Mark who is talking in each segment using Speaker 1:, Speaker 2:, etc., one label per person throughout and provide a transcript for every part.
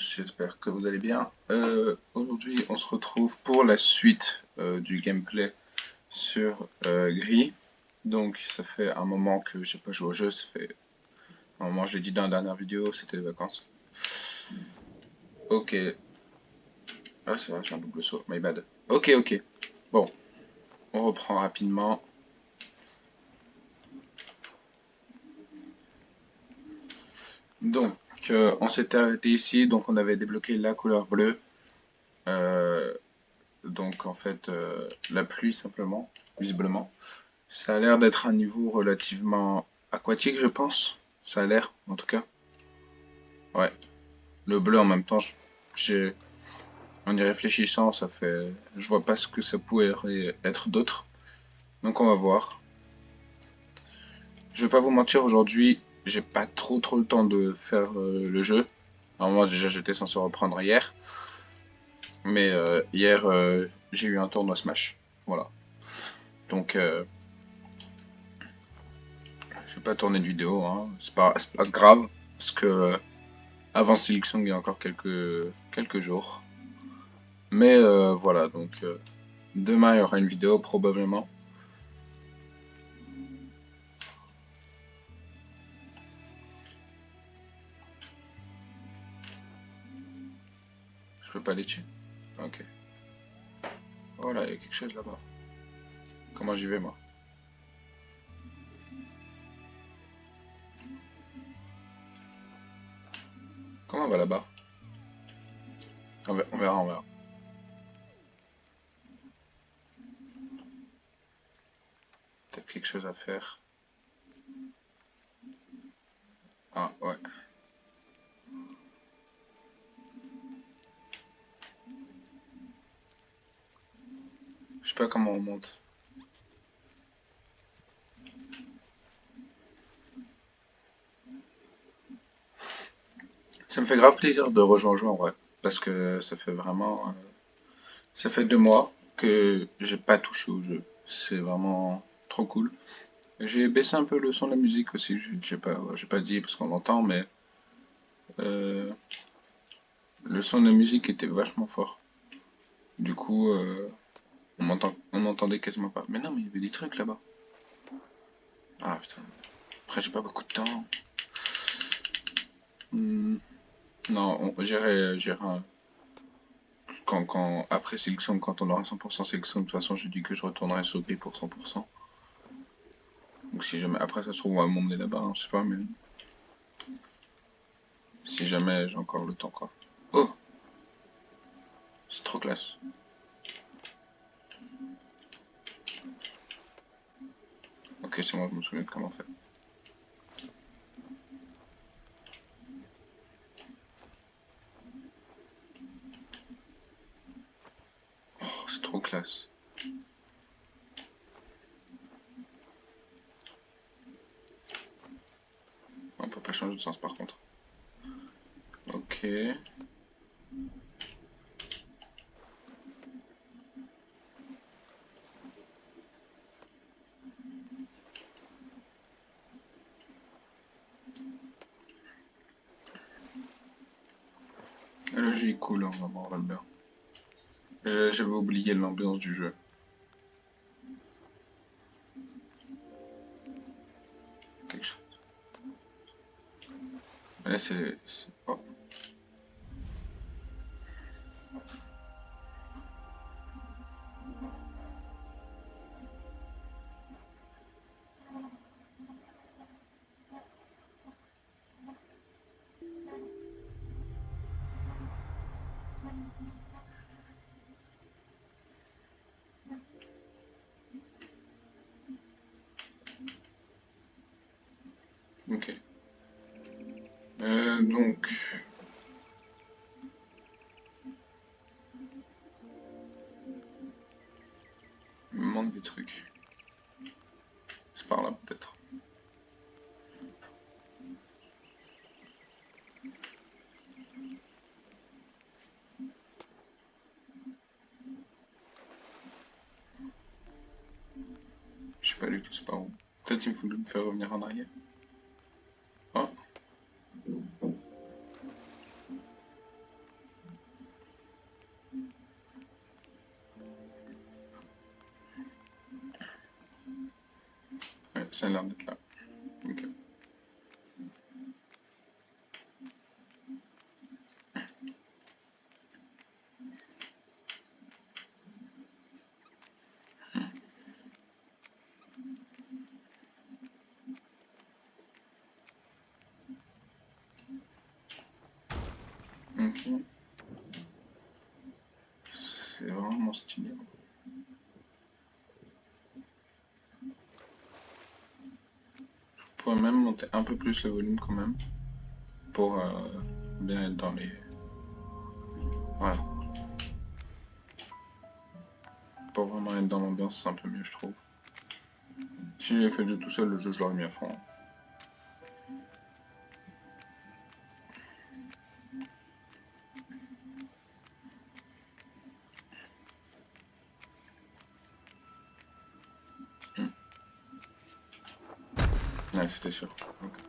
Speaker 1: tous, j'espère que vous allez bien. Aujourd'hui, on se retrouve pour la suite du gameplay sur Gris. Donc, ça fait un moment que j'ai pas joué au jeu. Ça fait un moment, je l'ai dit dans la dernière vidéo, c'était les vacances. Ok. Ah, c'est vrai, j'ai un double saut, my bad. Ok. Bon, on reprend rapidement. Donc, on s'était arrêté ici. Donc, on avait débloqué la couleur bleue. Euh, donc, en fait, la pluie simplement, visiblement. Ça a l'air d'être un niveau relativement aquatique, je pense. Ça a l'air, en tout cas. Ouais. Le bleu, en même temps, j'ai, en y réfléchissant, ça fait, je vois pas ce que ça pourrait être d'autre. Donc on va voir. Je vais pas vous mentir, aujourd'hui, j'ai pas trop le temps de faire le jeu. Normalement, déjà, j'étais censé reprendre hier. Mais hier, j'ai eu un tournoi Smash. Voilà. Donc, je vais pas tourner de vidéo, hein. C'est pas grave. Parce que avant Silksong, il y a encore quelques jours. Mais voilà, donc demain il y aura une vidéo probablement. Je peux pas aller dessus. Ok. Oh là, il y a quelque chose là-bas. Comment j'y vais moi? Comment on va là-bas? On verra. Peut-être quelque chose à faire. Ah ouais. Je sais pas comment on monte. Ça me fait grave plaisir de rejoindre en vrai. Parce que ça fait vraiment. Ça fait 2 mois que j'ai pas touché au jeu. C'est vraiment trop cool. J'ai baissé un peu le son de la musique aussi. J'ai pas dit parce qu'on l'entend, mais euh, le son de la musique était vachement fort. Du coup, on m'entendait quasiment pas. Mais non, mais il y avait des trucs là-bas. Ah putain. Après, j'ai pas beaucoup de temps. Hmm, non, j'irai après sélection, quand on aura 100% sélection. De toute façon, je dis que je retournerai sur Gris pour 100%. Donc si jamais, après ça se trouve, on va m'emmener là-bas, hein, je sais pas, mais si jamais j'ai encore le temps, quoi. Oh, c'est trop classe. Ok, c'est moi, je me souviens de comment faire. Oh, c'est trop classe. On peut pas changer de sens par contre. Ok. Le jeu est cool, hein, vraiment, on va bien. J'avais oublié l'ambiance du jeu. Quelque chose. Ouais, oh. Ok. Donc, il me manque des trucs. C'est par là peut-être. Je sais pas du tout, c'est par où. Peut-être il me faut me faire revenir en arrière. Oh, ça a l'air d'être là. Ok. Ok. C'est vraiment stylé. Je pourrais même monter un peu plus le volume quand même. Pour bien être dans les... Voilà. Pour vraiment être dans l'ambiance, c'est un peu mieux, je trouve. Si j'avais fait le jeu tout seul, le jeu, je l'aurais mis à fond. Ouais, c'était sûr. Okay.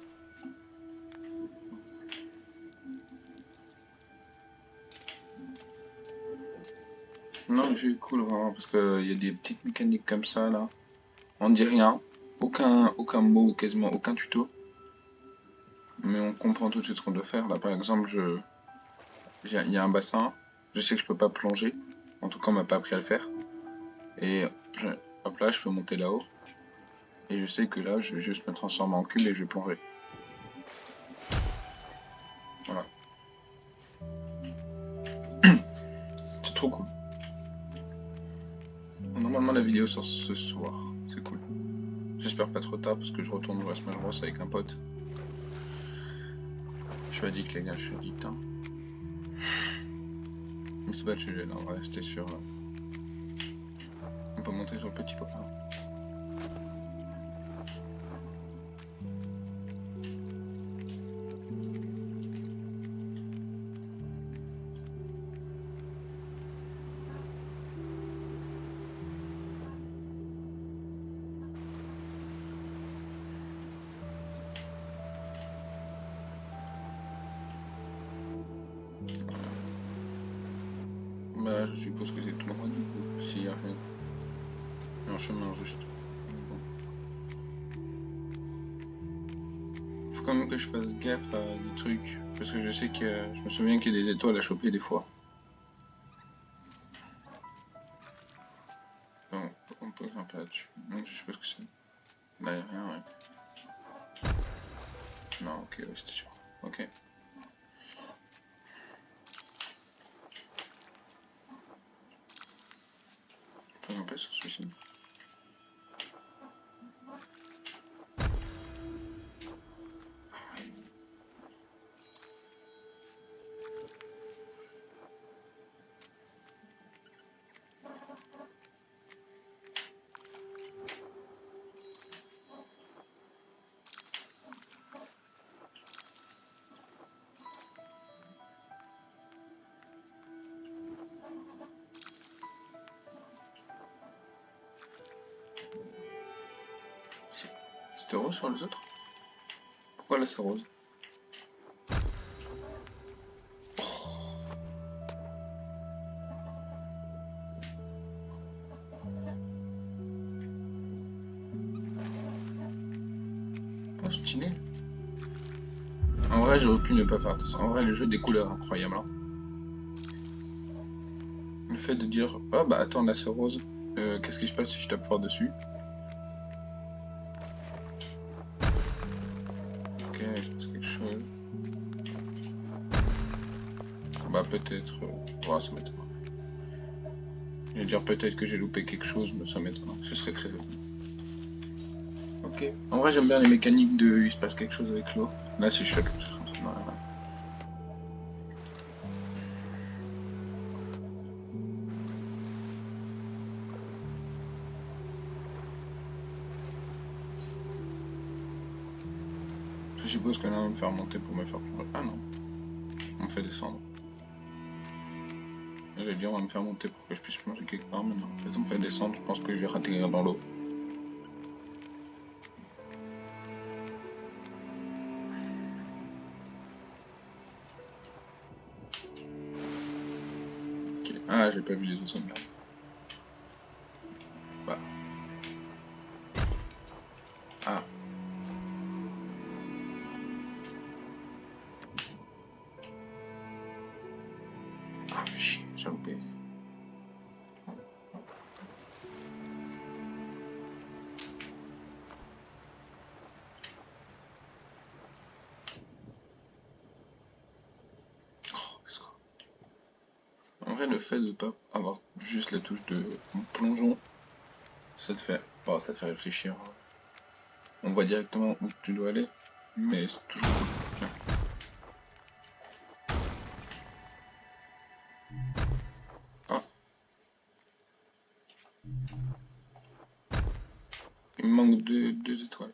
Speaker 1: Non, le jeu est cool vraiment parce qu'il y a des petites mécaniques comme ça là. On dit rien, aucun mot, quasiment aucun tuto. Mais on comprend tout de suite ce qu'on doit faire. Là par exemple, il y a un bassin, je sais que je peux pas plonger. En tout cas, on m'a pas appris à le faire. Et hop là, je peux monter là-haut. Et je sais que là, je vais juste me transformer en cube et je vais plonger. Voilà. C'est trop cool. Normalement, la vidéo sort ce soir. C'est cool. J'espère pas trop tard parce que je retourne au Smash Bros avec un pote. Je suis addict, les gars, je suis addict. Hein. Mais c'est pas le sujet là, on va rester sur. On peut monter sur le petit copain. Bah, je suppose que c'est tout droit du coup, s'il y a rien. Il y a un chemin juste. Bon. Faut quand même que je fasse gaffe à des trucs, parce que je sais que je me souviens qu'il y a des étoiles à choper des fois. Donc, on peut grimper là-dessus. Donc, je sais pas ce que c'est. Là, il n'y a rien, ouais. Non, ok, ouais, c'était sûr. Ok. On peut grimper sur celui-ci. C'était rose sur les autres? Pourquoi là c'est rose? Oh, stylé. En vrai, j'aurais pu ne pas faire attention. En vrai, le jeu des couleurs, incroyable. Hein. Le fait de dire, oh bah attends, là c'est rose. Qu'est-ce qui se passe si je tape fort dessus? Ok, je passe quelque chose. Bah peut-être. Oh, ça m'étonne. Je vais dire peut-être que j'ai loupé quelque chose, mais ça m'étonne. Ce serait très étonnant. Ok. En vrai, j'aime bien les mécaniques de il se passe quelque chose avec l'eau. Là, si je fais quelque chose. Voilà. Je suppose que là, on va me faire monter pour me faire plonger. Ah non. On me fait descendre. J'allais dire, on va me faire monter pour que je puisse plonger quelque part, mais non. En fait, on me fait descendre. Je pense que je vais ratterrir dans l'eau. Ok. Ah, j'ai pas vu les autres sauvegardes. Bah. Ah. vrai, le fait de ne pas avoir juste la touche de plongeon, ça te fait, bon, ça te fait réfléchir. On voit directement où tu dois aller, mais c'est toujours cool. Tiens. Ah, il me manque deux étoiles.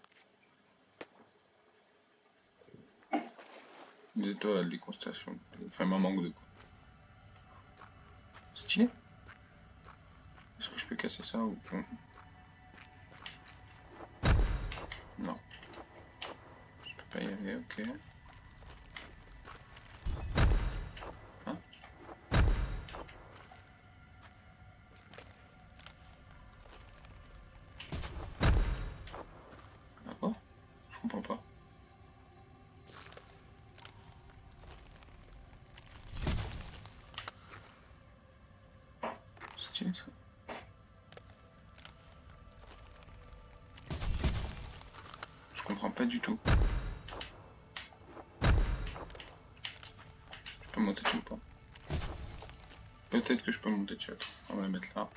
Speaker 1: Des étoiles, des constellations. Enfin, il m'en manque deux, quoi. Stylé. Est-ce que je peux casser ça ou... Non. Je peux pas y aller, ok. Hein? Ah bon? Je comprends pas. Stylé, ça. Je comprends pas du tout. Je peux monter dessus ou pas? Peut-être que je peux monter dessus. Attends, on va la mettre là.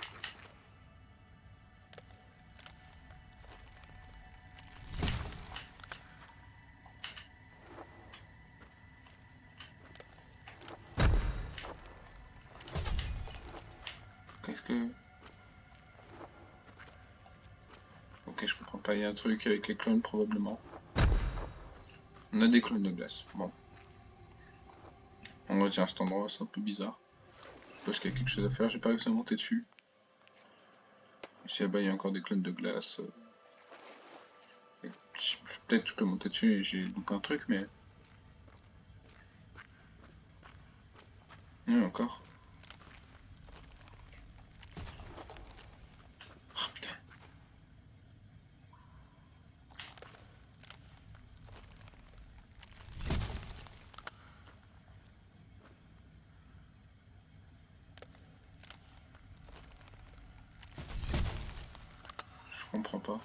Speaker 1: Qu'est-ce que... Ok, je comprends pas. Il y a un truc avec les clones, probablement. On a des clones de glace. Bon. On retient cet endroit, c'est un peu bizarre. Je suppose qu'il y a quelque chose à faire. J'ai pas réussi à monter dessus. Ici, là-bas, il y a encore des clones de glace. Peut-être que je peux monter dessus et j'ai loupé un truc, mais... Oui, encore. Oh putain. Je comprends pas.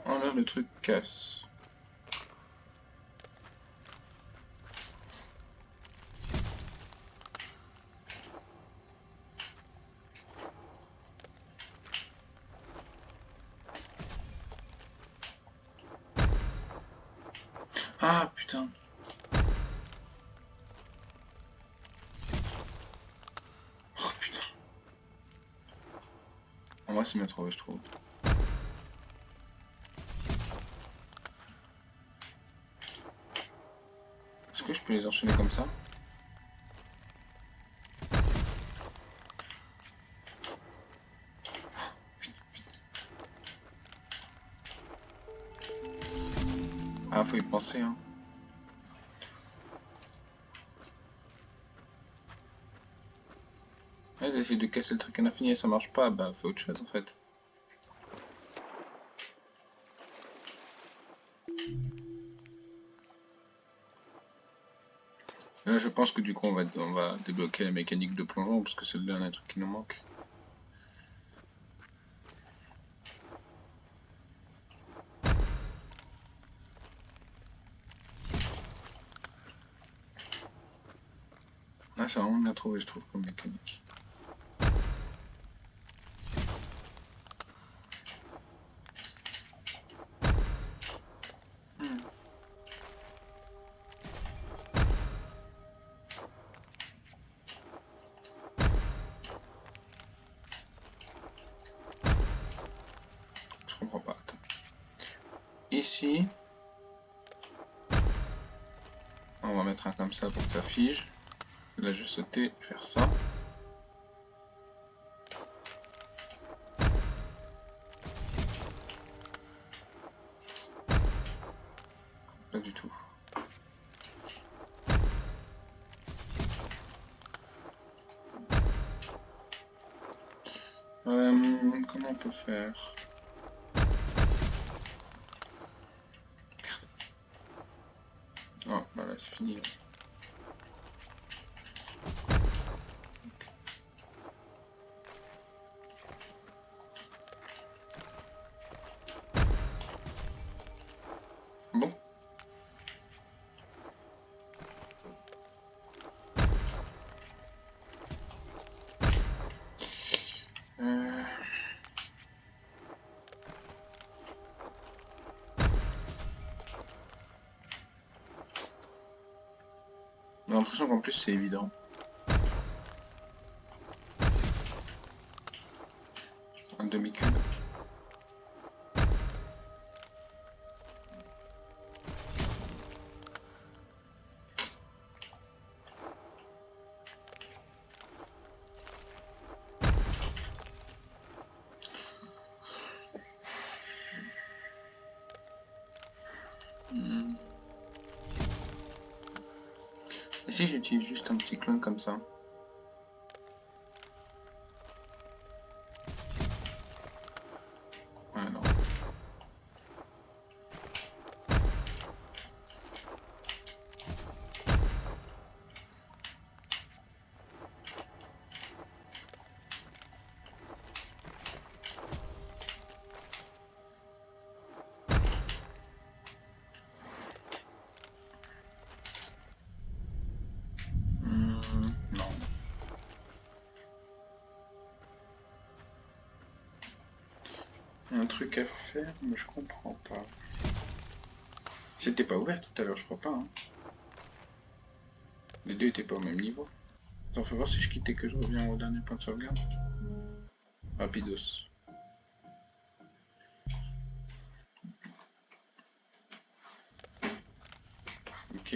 Speaker 1: Oh là, le truc casse. Ah putain. Oh putain. En vrai, c'est bien trouvé, je trouve. Est-ce que je peux les enchaîner comme ça? Vite, vite. Ah, faut y penser, hein. Ouais, j'essaie de casser le truc à l'infini et ça marche pas, bah faut autre chose en fait. Là, je pense que du coup, on va débloquer la mécanique de plongeon parce que c'est le dernier truc qui nous manque. Ah, c'est vraiment bien trouvé, je trouve, comme mécanique. Hmm. Je comprends pas. Attends. Ici, on va mettre un comme ça pour que ça fige. Là, je vais sauter, faire ça. Pas du tout. Comment on peut faire? Oh, bah là, c'est fini. l'impression qu'en plus c'est évident. Un demi-cube. Et si j'utilise juste un petit clone comme ça? Ouais, non. Non. Un truc à faire, mais je comprends pas. C'était pas ouvert tout à l'heure, je crois pas. Hein. Les deux étaient pas au même niveau. Attends, fais voir si je quitte et que je reviens au dernier point de sauvegarde. Rapidos. Ok.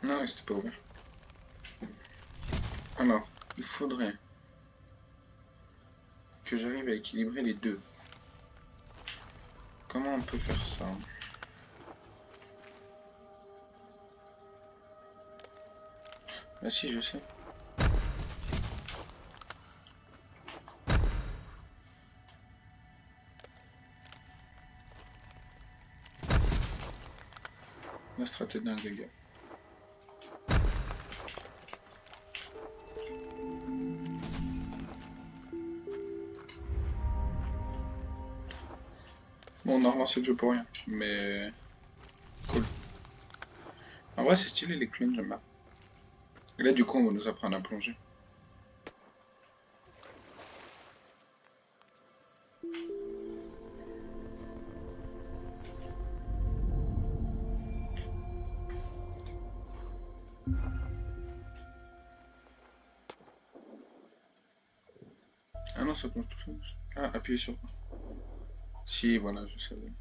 Speaker 1: Non, c'était pas ouvert. Alors, il faudrait que j'arrive à équilibrer les deux. Comment on peut faire ça? Bah si, je sais. La stratégie d'un dégât. Bon, on a relancé le jeu pour rien, mais cool. En vrai, c'est stylé les clones, j'aime bien. Et là, du coup, on va nous apprendre à plonger. Ah non, ça plonge tout seul. Ah, appuyez sur quoi? Si, voilà, je savais.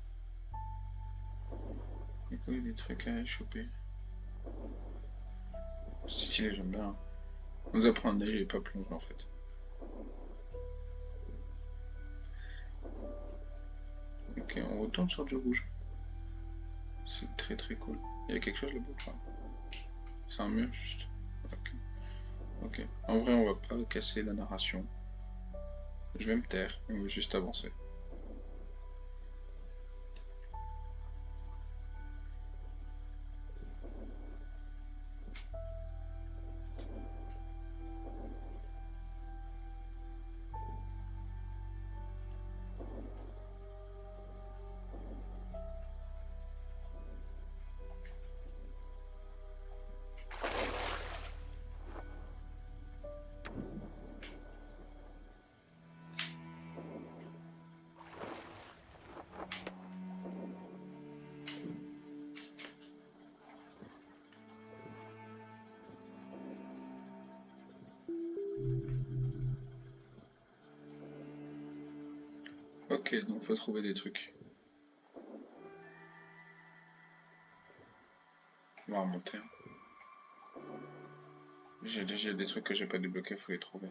Speaker 1: Et quoi, il y a des trucs à choper. C'est stylé, j'aime bien. On nous apprend à nager et pas plonger en fait. Ok, on retourne sur du rouge. C'est très très cool. Il y a quelque chose là-bas. C'est un mur juste. Ok. Ok. En vrai, on va pas casser la narration. Je vais me taire et on va juste avancer. Ok, donc faut trouver des trucs. On va remonter. J'ai déjà des trucs que j'ai pas débloqués, faut les trouver.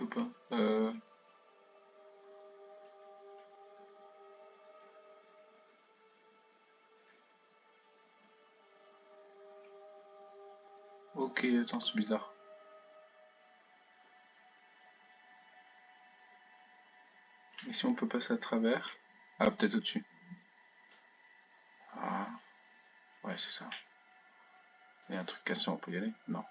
Speaker 1: peut pas. Ok, attends, c'est bizarre. Et si on peut passer à travers? Ah, peut-être au-dessus. Ah, ouais, c'est ça. Il y a un truc cassé, on peut y aller? Non.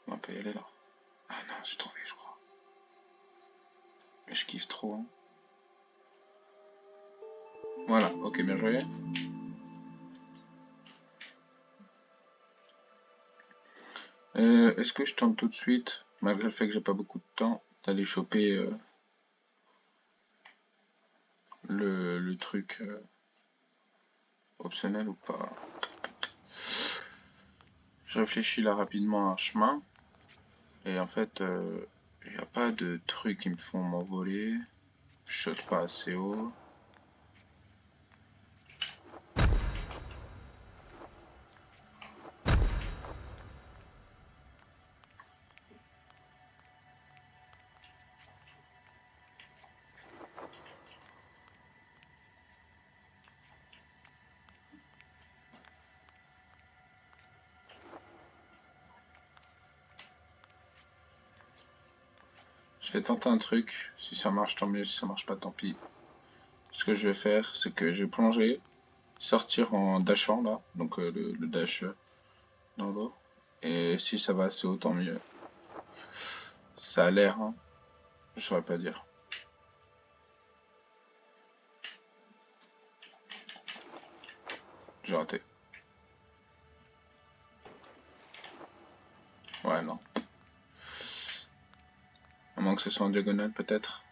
Speaker 1: On peut y aller là. Ah non, j'ai trouvé, je crois. Mais je kiffe trop, hein. Voilà, ok, bien joué. Est-ce que je tente tout de suite, malgré le fait que j'ai pas beaucoup de temps, d'aller choper le truc optionnel ou pas? Je réfléchis là rapidement à un chemin, et en fait, il n'y a pas de trucs qui me font m'envoler. Je saute pas assez haut. Je vais tenter un truc. Si ça marche, tant mieux. Si ça marche pas, tant pis. Ce que je vais faire, c'est que je vais plonger, sortir en dashant là, donc le dash dans l'eau. Et si ça va assez haut, tant mieux. Ça a l'air, hein. Je saurais pas dire. J'ai raté. Ouais, non. À moins que ce soit en diagonale, peut-être.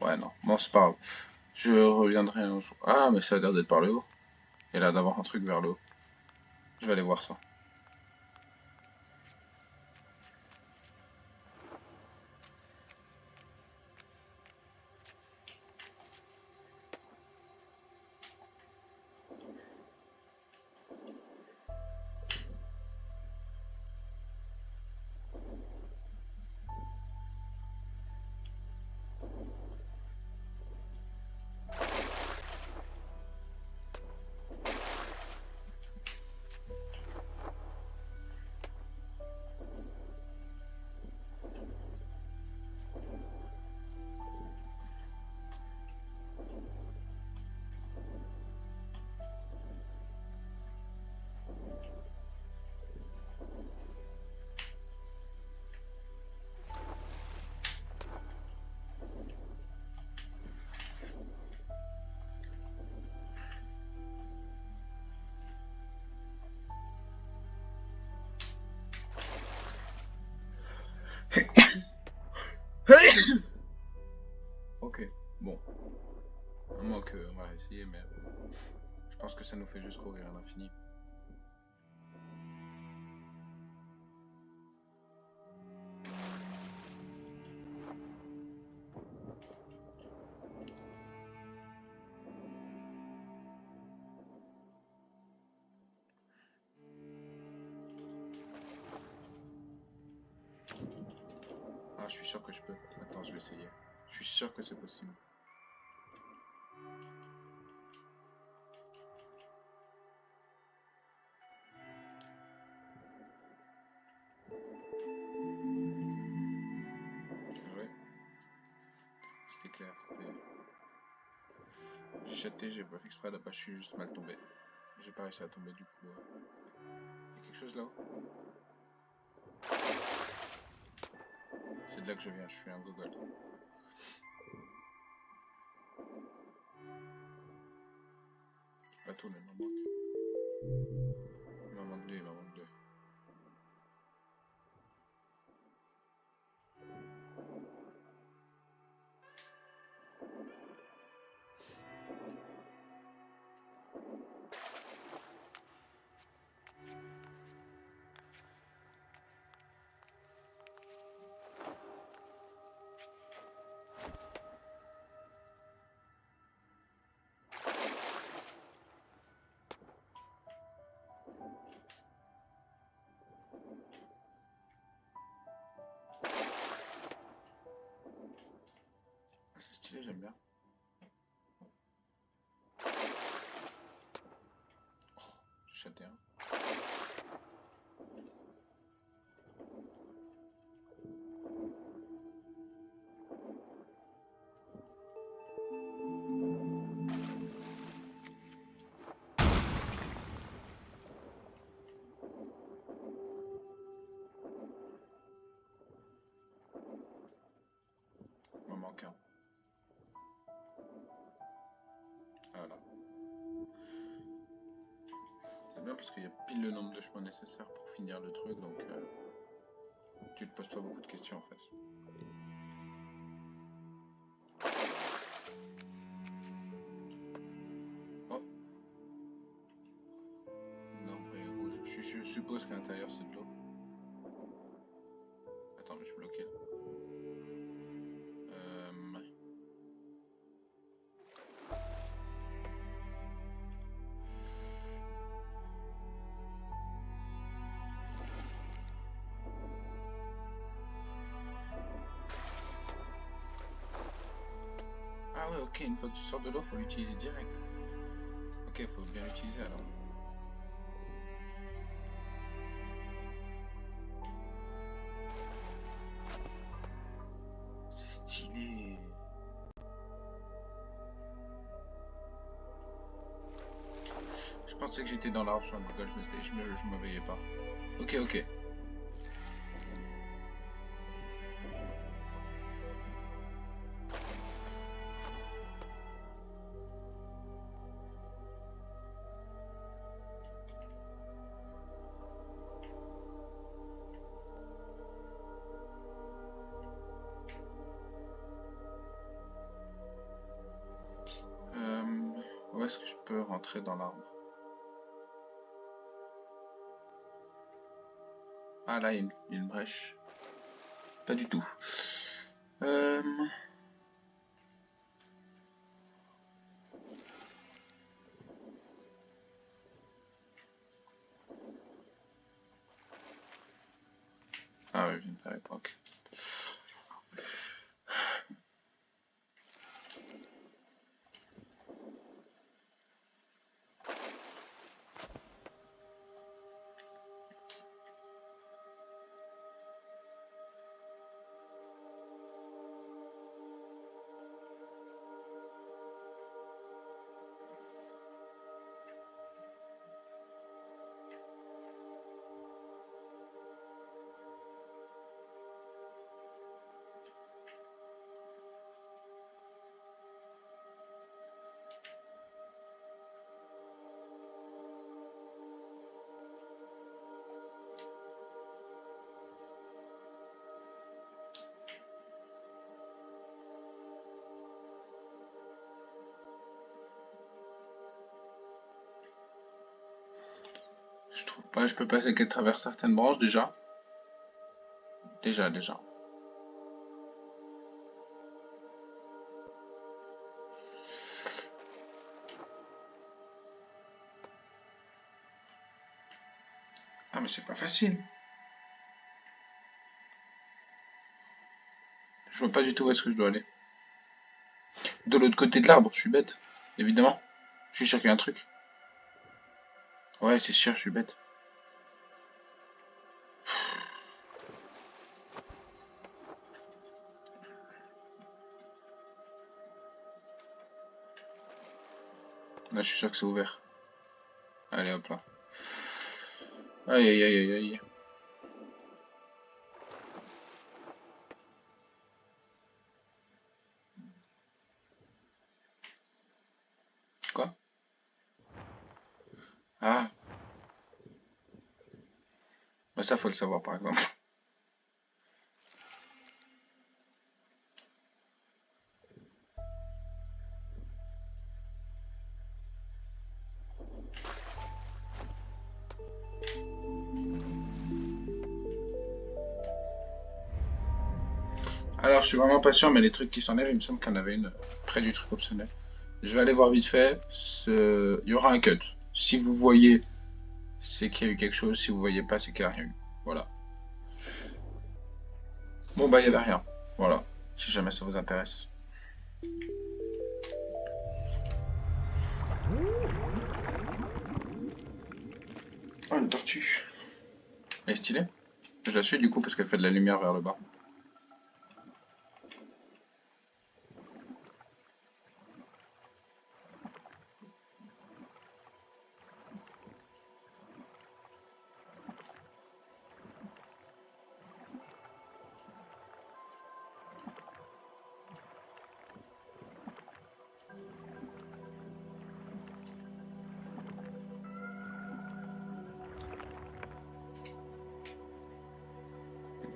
Speaker 1: Ouais, non. Bon, c'est pas grave. Je reviendrai un jour. Ah, mais ça a l'air d'être par le haut. Il a l'air d'avoir un truc vers le haut. Je vais aller voir ça. Ok, bon. À moins que on va essayer, mais je pense que ça nous fait juste courir à l'infini. Ah, je suis sûr que je peux. Attends, je vais essayer. Je suis sûr que c'est possible. Bien joué. C'était clair, c'était... J'ai chaté, j'ai pas fait exprès, là-bas je suis juste mal tombé. J'ai pas réussi à tomber du coup. Il y a quelque chose là-haut? C'est de là que je viens, je suis un gogol. Pas tout, mais il m'en manque. Il m'en manque deux, il m'en manque deux. Ok, j'aime bien. Oh, j'ai chaté un. Il m'en manque un. Voilà. C'est bien parce qu'il y a pile le nombre de chemins nécessaires pour finir le truc, donc tu te poses pas beaucoup de questions en fait. Oh, non, brique rouge. Je suppose qu'à l'intérieur c'est de l'eau. Attends, mais je suis bloqué là. Ah ouais, ok, une fois que tu sors de l'eau, faut l'utiliser direct. Ok, faut bien l'utiliser alors. C'est stylé. Je pensais que j'étais dans l'arbre sur Google, je me veillais pas. Ok, ok. Où est-ce que je peux rentrer dans l'arbre? Ah là, il y a une brèche. Pas du tout. Euh... Ah ouais, je viens de faire. Ok. Je trouve pas, je peux passer qu'à travers certaines branches déjà. Déjà. Ah mais c'est pas facile. Je vois pas du tout où est-ce que je dois aller. De l'autre côté de l'arbre, je suis bête. Évidemment. Je suis sûr qu'il y a un truc. Ouais, c'est sûr, je suis bête. Là, je suis sûr que c'est ouvert. Allez, hop là. Aïe, aïe, aïe, aïe, aïe. Quoi? Ah, bah ça, faut le savoir, par exemple. Alors, je suis vraiment pas sûr, mais les trucs qui s'enlèvent, il me semble qu'il y en avait une près du truc optionnel. Je vais aller voir vite fait. Il y aura un cut. Si vous voyez, c'est qu'il y a eu quelque chose. Si vous voyez pas, c'est qu'il n'y a rien eu. Voilà. Bon, bah, il y avait rien. Voilà. Si jamais ça vous intéresse. Oh, une tortue. Elle est stylée. Je la suis du coup parce qu'elle fait de la lumière vers le bas.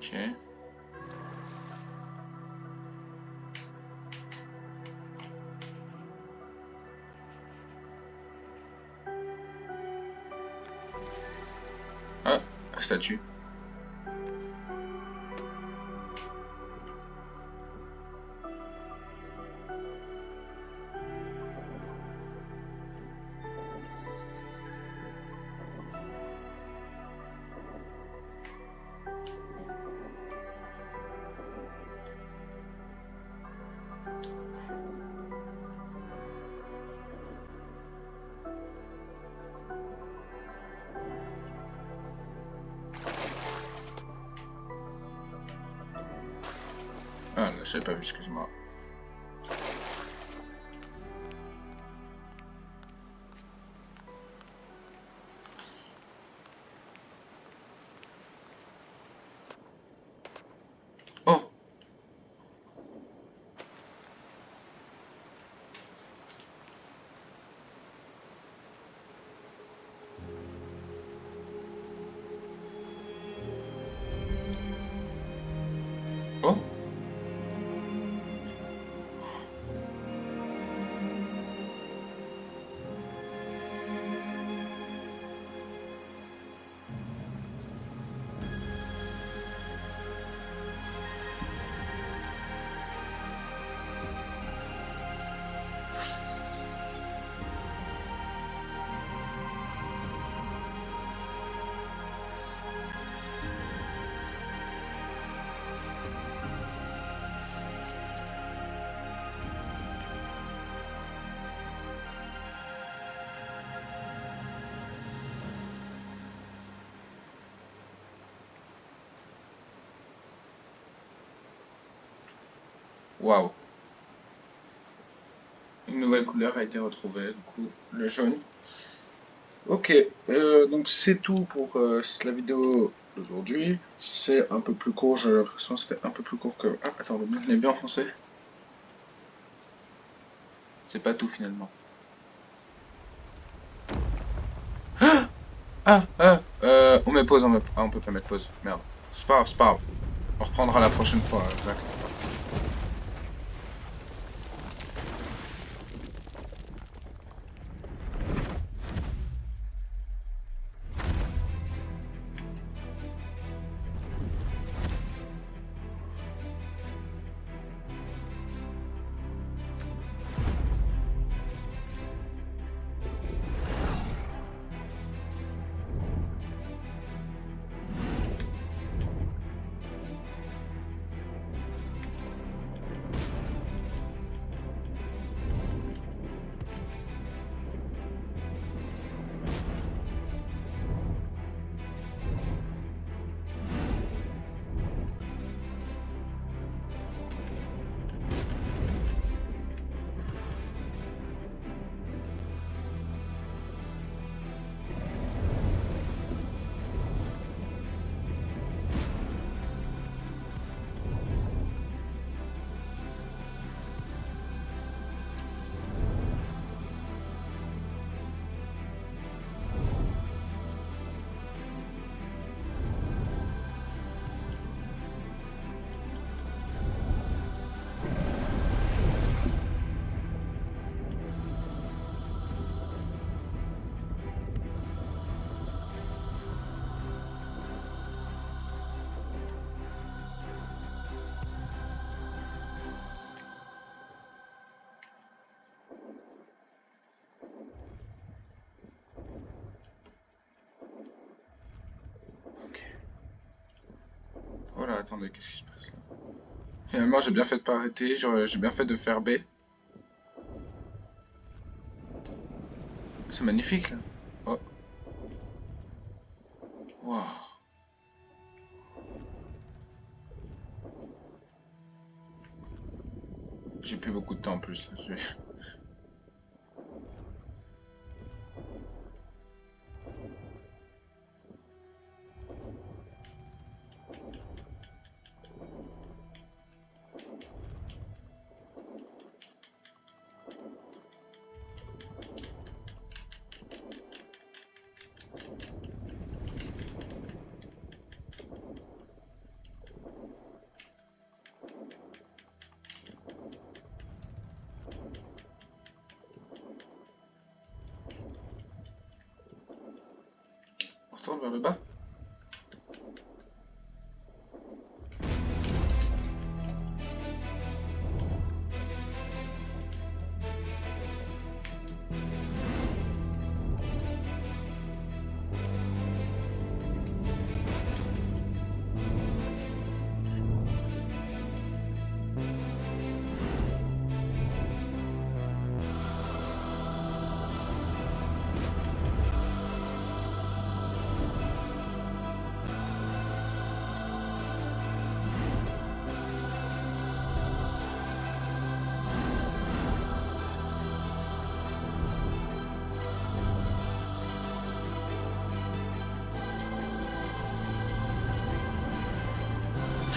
Speaker 1: Ok. Ah, la statue. Ah, là, j'avais pas vu, excuse-moi. Oh! Oh! Waouh! Une nouvelle couleur a été retrouvée, du coup, le jaune. Ok, donc c'est tout pour la vidéo d'aujourd'hui. C'est un peu plus court, j'ai l'impression que c'était un peu plus court que... Ah, attends, le mec, je l'ai bien en français. C'est pas tout finalement. On met pause, on peut pas mettre pause. Merde. C'est pas grave, c'est pas grave. On reprendra la prochaine fois, d'accord. Ok. Oh là, attendez, qu'est-ce qui se passe là? Finalement, j'ai bien fait de pas arrêter, j'ai bien fait de faire B. C'est magnifique là. Oh, waouh. J'ai plus beaucoup de temps en plus. On retourne vers le bas.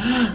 Speaker 1: Hein.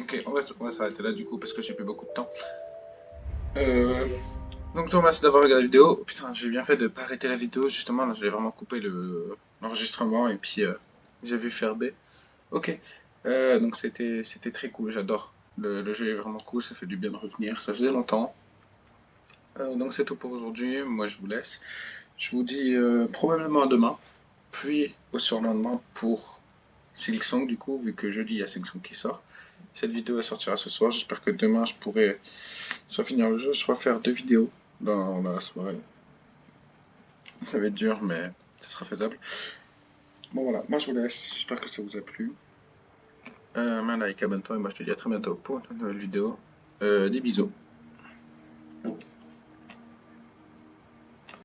Speaker 1: Ok, on va s'arrêter là du coup parce que j'ai plus beaucoup de temps. Euh, donc je vous remercie d'avoir regardé la vidéo. Oh, putain, j'ai bien fait de pas arrêter la vidéo. Justement, là, j'ai vraiment coupé l'enregistrement et puis j'ai vu faire B. Ok, donc c'était très cool. J'adore. Le jeu est vraiment cool. Ça fait du bien de revenir. Ça faisait longtemps. Donc c'est tout pour aujourd'hui. Moi, je vous laisse. Je vous dis probablement à demain, puis au surlendemain pour Silksong du coup, vu que jeudi il y a Silksong qui sort. Cette vidéo elle sortira ce soir. J'espère que demain je pourrai soit finir le jeu, soit faire 2 vidéos dans la soirée. Ça va être dur, mais ça sera faisable. Bon voilà, moi je vous laisse. J'espère que ça vous a plu. Mets un like, abonne-toi et moi je te dis à très bientôt pour une nouvelle vidéo. Des bisous.